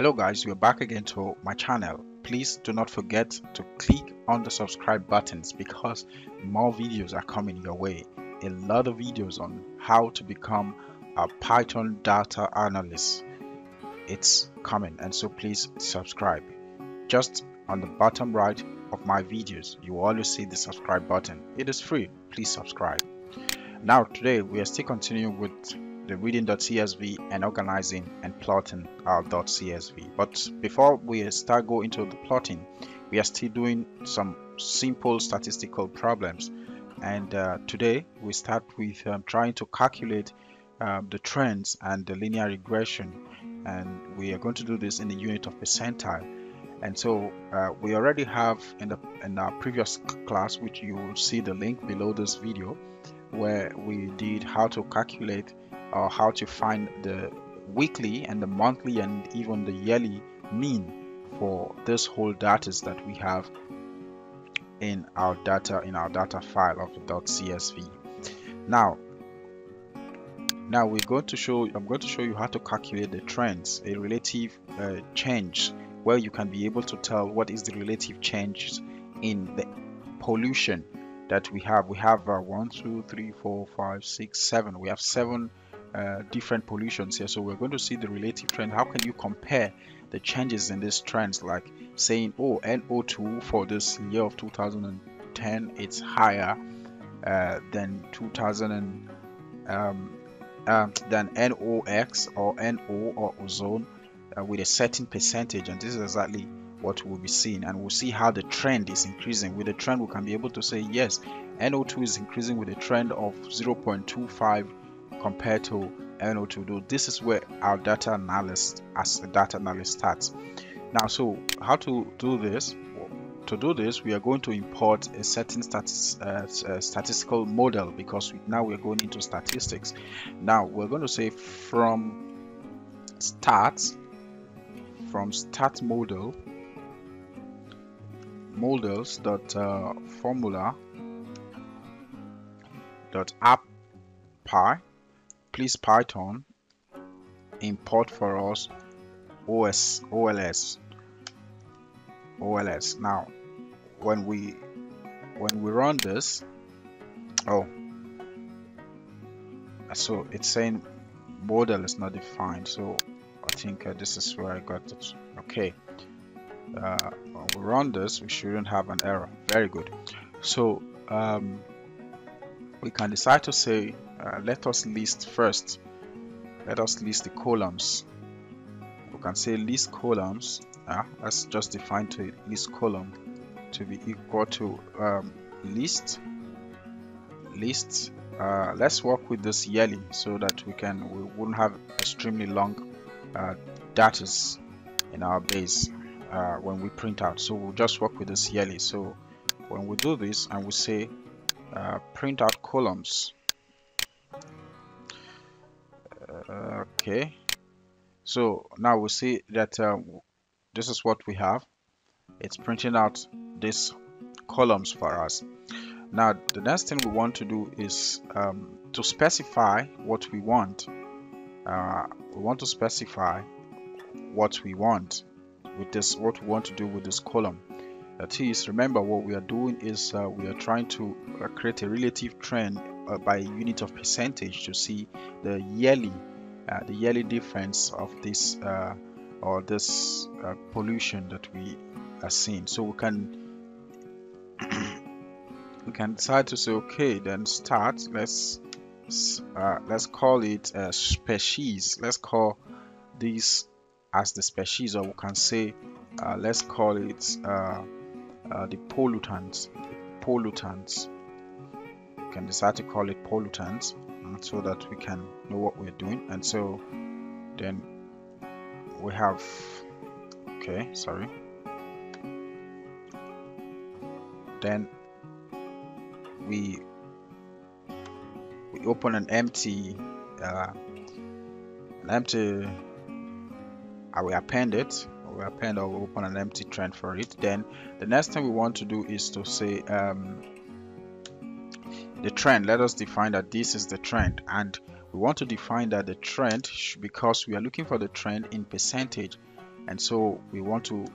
Hello guys, we're back again to my channel. Please do not forget to click on the subscribe buttons because more videos are coming your way. A lot of videos on how to become a Python data analyst. It's coming, and so please subscribe. Just on the bottom right of my videos, you will always see the subscribe button. It is free. Please subscribe. Now today we are still continuing with the reading.csv and organizing and plotting our .csv. But before we start going into the plotting, we are still doing some simple statistical problems. And today we start with trying to calculate the trends and the linear regression. And we are going to do this in the unit of percentile. And so we already have in our previous class, which you will see the link below this video, where we did how to calculate or how to find the weekly and the monthly and even the yearly mean for this whole data that we have in our data file of the .csv. Now we're going to show I'm going to show you how to calculate the trends, a relative change, where you can be able to tell what is the relative change in the pollution that we have. We have 1, 2, 3, 4, 5, 6, 7. We have 7 different pollutions here. So we're going to see the relative trend. How can you compare the changes in these trends, like saying, oh, NO2 for this year of 2010 it's higher than 2000 than NOx or NO or ozone with a certain percentage, and this is exactly what we'll be seeing, and we'll see how the trend is increasing. With the trend, we can be able to say yes, NO2 is increasing with a trend of 0.25 compared to NO2. Though this is where our data analyst starts. Now, so how to do this? To do this, we are going to import a certain statistical model, because now we're going into statistics. Now we're going to say from start model models dot formula dot apply, please Python import for us OLS. Now when we run this, so it's saying model is not defined, so I think this is where I got it. Okay, when we run this, we shouldn't have an error. Very good. So we can decide to say let us list the columns. We can say list columns. Let's just define to list column to be equal to list. Let's work with this yearly so that we wouldn't have extremely long data in our base when we print out. So we'll just work with this yearly. So when we do this and we say print out columns, okay, so now we see that this is what we have. It's printing out these columns for us. Now the next thing we want to do is to specify what we want. We want to specify what we want with this, what we want to do with this column. That is, remember what we are doing is we are trying to create a relative trend by a unit of percentage to see the yearly difference of this pollution that we are seeing. So we can decide to say, okay, then start. Let's call it species. Let's call this as the species, or we can say let's call it the pollutants. We can decide to call it pollutants so that we can know what we're doing. And so then we have, okay, sorry, then we open an empty we append it, or we open an empty trend for it. Then the next thing we want to do is to say the trend. Let us define that this is the trend, and we want to define that the trend, because we are looking for the trend in percentage, And so we want to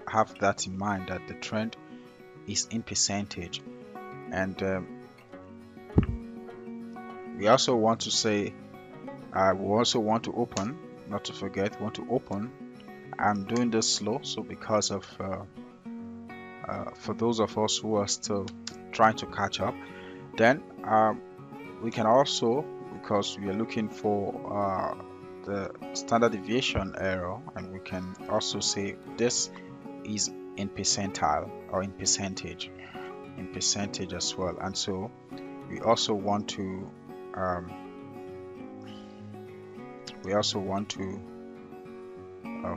have that in mind, that the trend is in percentage. And we also want to say, we also want to open, not to forget, we want to open. I'm doing this slow, so because of for those of us who are still trying to catch up, then we can also, because we are looking for the standard deviation error, and we can also say this is in percentile or in percentage as well. And so we also want to um,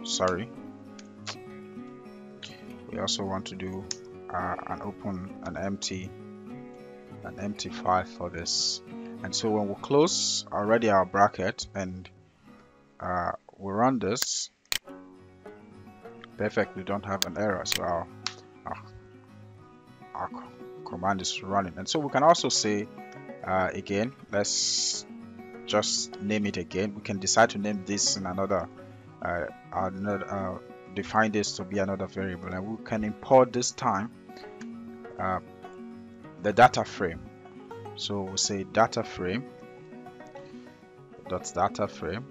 sorry, we also want to do an empty file for this. And so when we close already our bracket and we run this, perfect, we don't have an error, so our, our command is running. And so we can also say again, let's just name it again. We can decide to name this in another define this to be another variable, and we can import this time the data frame. So we say data frame data frame,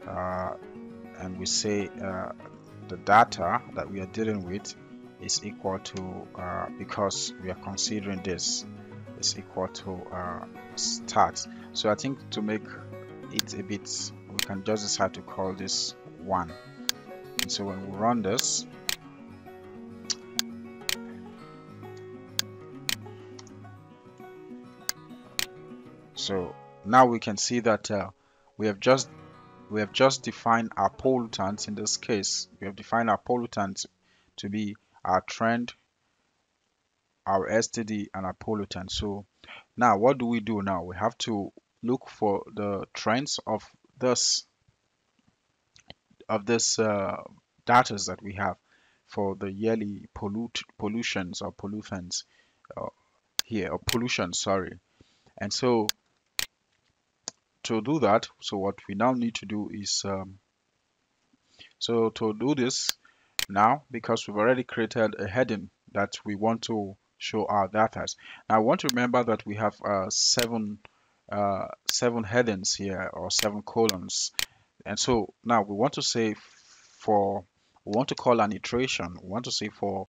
and we say the data that we are dealing with is equal to, because we are considering this, is equal to start. So I think to make it a bit, we can just decide to call this 1. And so when we run this, so now we can see that we have just defined our pollutants. In this case, we have defined our pollutants to be our trend, our STD, and our pollutant. So now what do we do now? We have to look for the trends of this data that we have for the yearly pollutions or pollutants uh, here, or pollution, sorry. And so to do that, so what we now need to do is so to do this now, because we've already created a heading that we want to show our data. Now I want to remember that we have seven headings here, or 7 columns. And so now we want to say we want to call an iteration. We want to say for